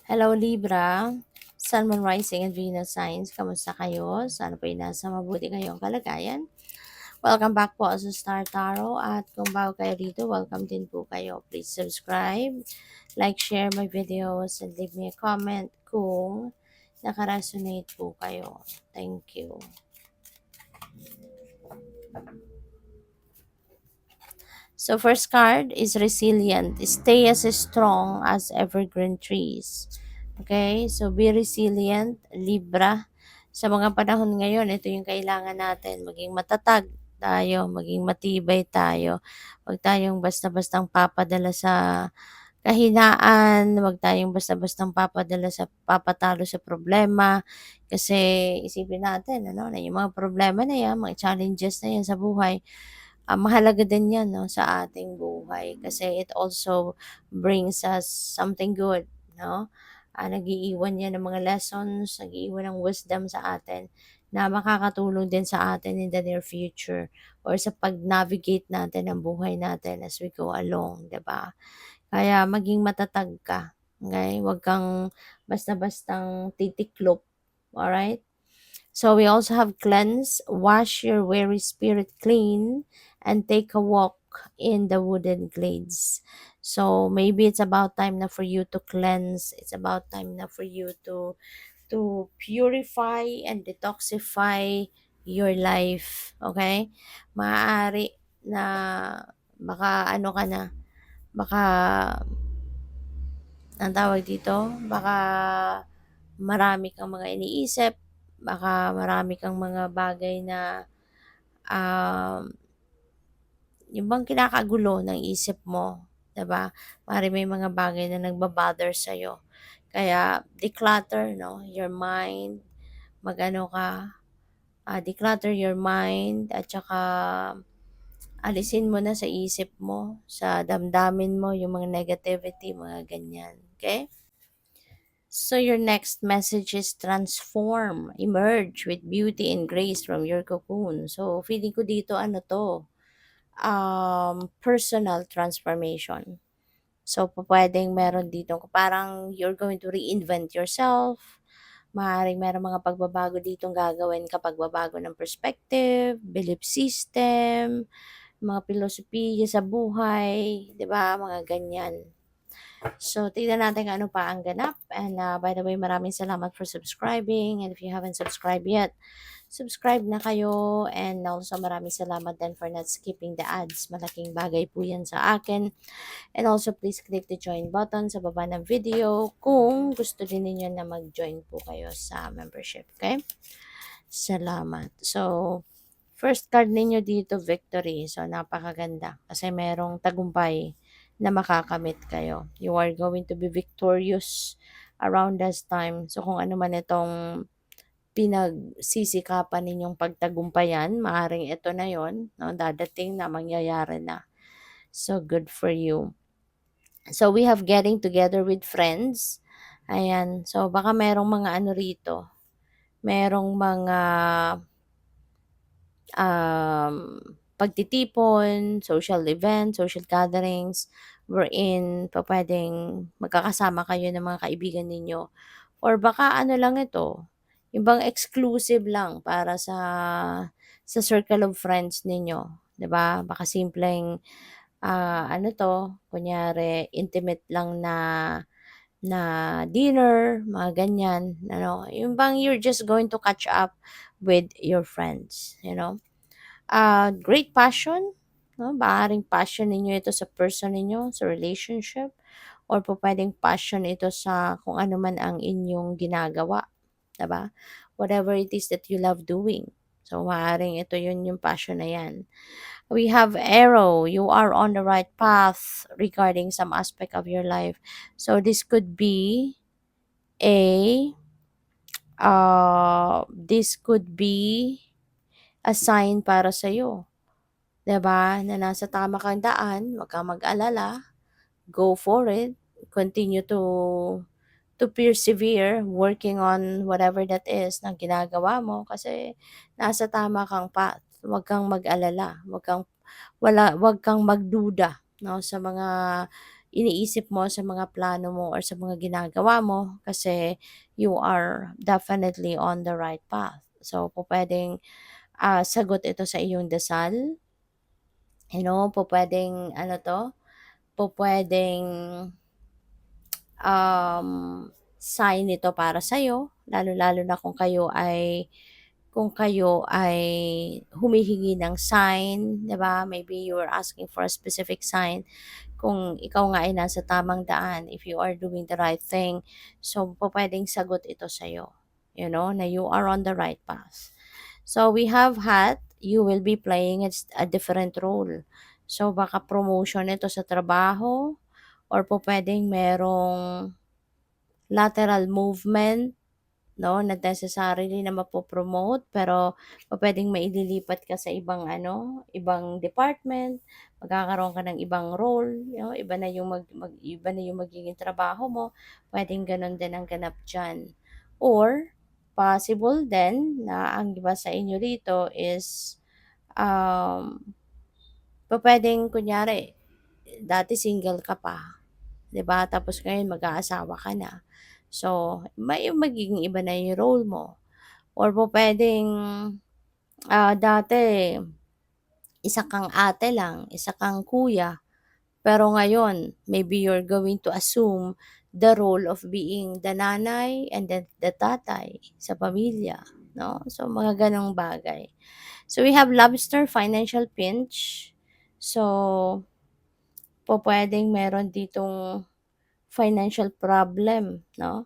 Hello Libra, Sun, Moon, Rising, and Venus signs. Kamusta kayo? Sana po ay nasa mabuti kayong kalagayan. Welcome back po sa Star Tarot. At kung bago kayo dito, welcome din po kayo. Please subscribe, like, share my videos, and leave me a comment kung nakaresonate po kayo. Thank you. So first card is resilient. Stay as strong as evergreen trees. Okay? So be resilient, Libra. Sa mga panahon ngayon, ito yung kailangan natin. Maging matatag tayo, maging matibay tayo. Huwag tayong basta-bastang papadala sa kahinaan, huwag tayong basta-bastang papatalo sa problema. Kasi isipin natin, ano, na yung mga problema na yan, mga challenges na yan sa buhay, mahalaga din 'yan 'no, sa ating buhay kasi it also brings us something good 'no. Nag-iiwan 'yan ng mga lessons, nag-iiwan ng wisdom sa atin na makakatulong din sa atin in the near future or sa pag-navigate natin ng buhay natin as we go along, 'di ba? Kaya maging matatag ka, okey? Huwag kang basta-bastang titiklop, alright? So we also have cleanse, wash your weary spirit clean, and take a walk in the wooded glades. So maybe it's about time na for you to cleanse. It's about time na for you to purify and detoxify your life. Okay? Maaari na baka ano ka na, baka ang tawag dito, baka marami kang mga iniisip, baka marami kang mga bagay na um, yung bang kinakagulo ng isip mo, 'di ba? Maaaring may mga bagay na nagba-bother sa'yo. Kaya declutter, no, your mind, mag-ano ka, declutter your mind at saka alisin mo na sa isip mo, sa damdamin mo yung mga negativity, mga ganyan. Okay? So your next message is transform, emerge with beauty and grace from your cocoon. So feeling ko dito ano to, personal transformation. So pwedeng meron dito parang you're going to reinvent yourself. Maaaring meron mga pagbabago ditong gagawin ka, pagbabago ng perspective, belief system, mga filosofiya sa buhay, 'di ba? Mga ganyan. So, tignan natin kung ano pa ang ganap. And by the way, maraming salamat for subscribing. And if you haven't subscribed yet, subscribe na kayo. And also, maraming salamat din for not skipping the ads. Malaking bagay po yan sa akin. And also, please click the join button sa baba ng video kung gusto din ninyo na mag-join po kayo sa membership. Okay? Salamat. So, first card ninyo dito, victory. So, napakaganda. Kasi merong tagumpay na makakamit kayo. You are going to be victorious around this time. So, kung ano man itong pinagsisikapan ninyong pagtagumpayan, maaring ito na yon, no? Dadating na, mangyayari na. So, good for you. So, we have getting together with friends. Ayan. So, baka merong mga ano rito. Merong mga pagtitipon, social events, social gatherings, wherein pupuwedeng magkakasama kayo ng mga kaibigan ninyo or baka ano lang ito, yung bang exclusive lang para sa circle of friends ninyo, 'di ba? Baka simpleng, ano 'to, kunyari intimate lang na na dinner, mga ganyan, ano, yung bang you're just going to catch up with your friends, you know? Great passion, no? Maaaring passion ninyo ito sa person ninyo, sa relationship, or po pwedeng passion ito sa kung ano man ang inyong ginagawa, 'di ba? Whatever it is that you love doing. So, maaaring ito yun yung passion na yan. We have arrow. You are on the right path regarding some aspect of your life. So, this could be a, this could be a sign para sa'yo. 'Di ba, na nasa tama kang daan, wag kang mag-alala, go for it, continue to persevere working on whatever that is na ginagawa mo kasi nasa tama kang path. Wag kang mag-alala, wag kang magduda 'no, sa mga iniisip mo, sa mga plano mo, or sa mga ginagawa mo, kasi you are definitely on the right path. So, pupuwedeng, sagot ito sa iyong dasal, pupuwedeng ano 'to, pupuwedeng, um, sign ito para sa'yo, lalo-lalo na kung kayo ay humihingi ng sign, 'di ba? Maybe you are asking for a specific sign kung ikaw nga ay nasa tamang daan, if you are doing the right thing. So, pupuwedeng sagot ito sa'yo, na you are on the right path. So, we have had, you will be playing a different role. So, baka promotion ito sa trabaho, or pupuwedeng merong lateral movement, not necessarily na mapo-promote, pero pupuwedeng maililipat ka sa ibang department, magkakaroon ka ng ibang role, iba na yung iba na yung magiging trabaho mo, puwedeng gano'n din ang ganap diyan. Or possible din na ang iba sa inyo rito is, um, pupuwedeng kunyari dati single ka pa, 'di ba, tapos ngayon mag-aasawa ka na. So, magiging iba na yung role mo. Or pupuwedeng, dati isa kang ate lang, isa kang kuya, pero ngayon maybe you're going to assume the role of being the nanay and then the tatay sa pamilya, 'no? So, mga gano'ng bagay. So, we have lobster, financial pinch. So, pupuwedeng meron ditong financial problem, 'no?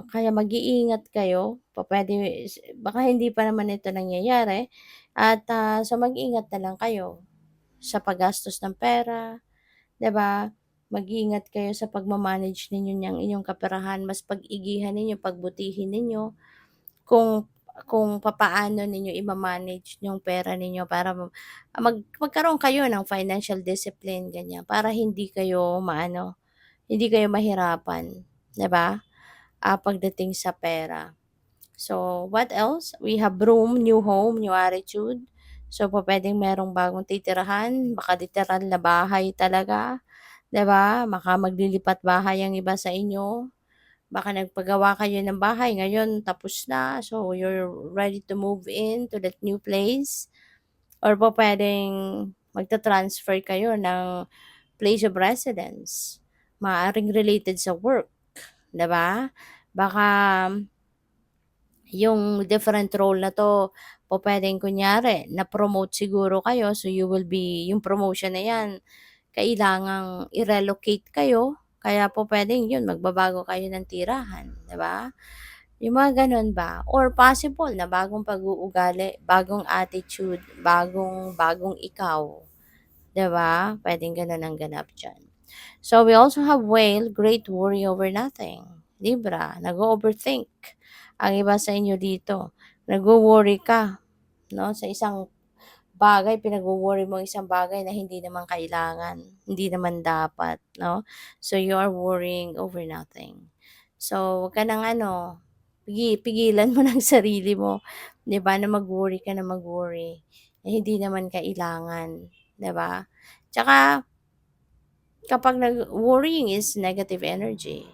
Kaya mag-iingat kayo, baka hindi pa naman ito nangyayari, at, so mag-ingat na lang kayo sa paggastos ng pera, 'di ba? Mag-ingat kayo sa pagma-manage ninyo niyang inyong kaperahan, mas pag-igihan ninyo, pagbutihin ninyo kung papaano ninyo ima-manage yung pera ninyo para magkaroon kayo ng financial discipline, ganyan, para hindi kayo mahirapan, 'di ba? Pagdating sa pera. So, what else? We have room, new home, new attitude. So, pupuwedeng merong bagong titirahan, baka literal na bahay talaga, 'di ba? Baka maglilipat bahay ang iba sa inyo, baka nagpagawa kayo ng bahay, ngayon tapos na, so you're ready to move in to that new place. Or pupuwedeng magta-transfer kayo ng place of residence, maaaring related sa work, 'di ba? Baka yung different role na 'to, pupuwedeng kunyari na-promote siguro kayo, so yung promotion na 'yan kailangang i-relocate kayo, kaya pupuwedeng yun magbabago kayo ng tirahan, 'di ba? Yung mga gano'n ba, or possible na bagong pag-uugali, bagong attitude, bagong ikaw, 'di ba? Puwedeng gano'n ang ganap diyan. So, we also have whale, great worry over nothing. Libra, nag-o-overthink ang iba sa inyo dito. Nagwo-worry ka, 'no, sa isang bagay, pinagwo-worry mo ang isang bagay na hindi naman kailangan, hindi naman dapat, 'no? So, you are worrying over nothing. So, 'wag ka ng pigilan mo ng sarili mo, 'di ba, na mag-worry ka na mag-worry, hindi naman kailangan, 'di ba? Tsaka kapag worrying is negative energy.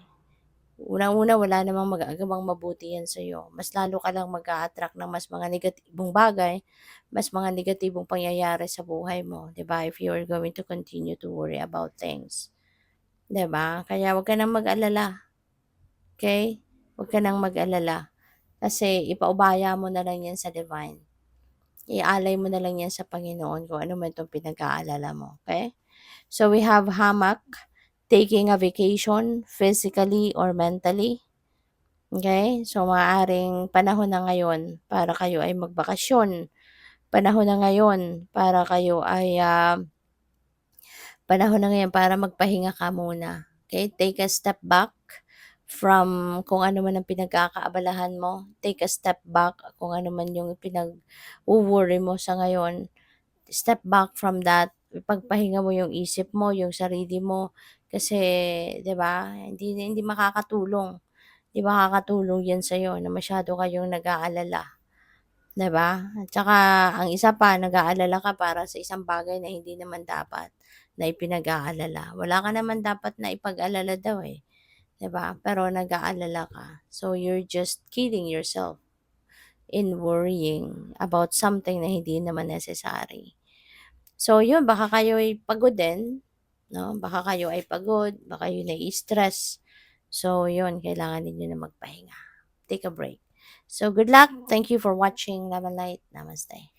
Unang-una, wala namang magagawang mabuti 'yan sa'yo. Mas lalo ka lang mag-a-attract ng mas mga negatibong bagay, mas mga negatibong pangyayari sa buhay mo, 'di ba, if you are going to continue to worry about things, 'di ba? Kaya huwag ka ng mag-alala, okey? Huwag ka ng mag-alala, kasi ipaubaya mo na lang 'yan sa divine. Ialay mo na lang 'yan sa Panginoon kung ano man itong pinag-aalala mo, okey? So, we have hammock, taking a vacation physically or mentally. Okay, so maaaring panahon na ngayon para kayo ay magbakasyon. Panahon na ngayon para kayo ay, panahon na ngayon para magpahinga ka muna. Okay, take a step back from kung ano man ang pinagkakaabalahan mo. Take a step back kung ano man yung pinag-wo-worry mo sa ngayon. Step back from that. Ipagpahinga mo yung isip mo, yung sarili mo, kasi 'di ba, hindi hindi makakatulong. 'Di makakatulong 'yan sa'yo na masyado kayong nag-aalala, 'di ba? At saka ang isa pa, nag-aalala ka para sa isang bagay na hindi naman dapat, na ipinag-aalala. Wala ka naman dapat na ipag-alala daw, 'di ba? Pero nag-aalala ka. So, you're just kidding yourself in worrying about something na hindi naman necessary. So, yun, baka kayo ay pagod din, no? Baka kayo ay pagod, baka kayo nai-stress. So, yun, kailangan ninyo na magpahinga. Take a break. So, good luck. Thank you for watching. Love and light. Namaste.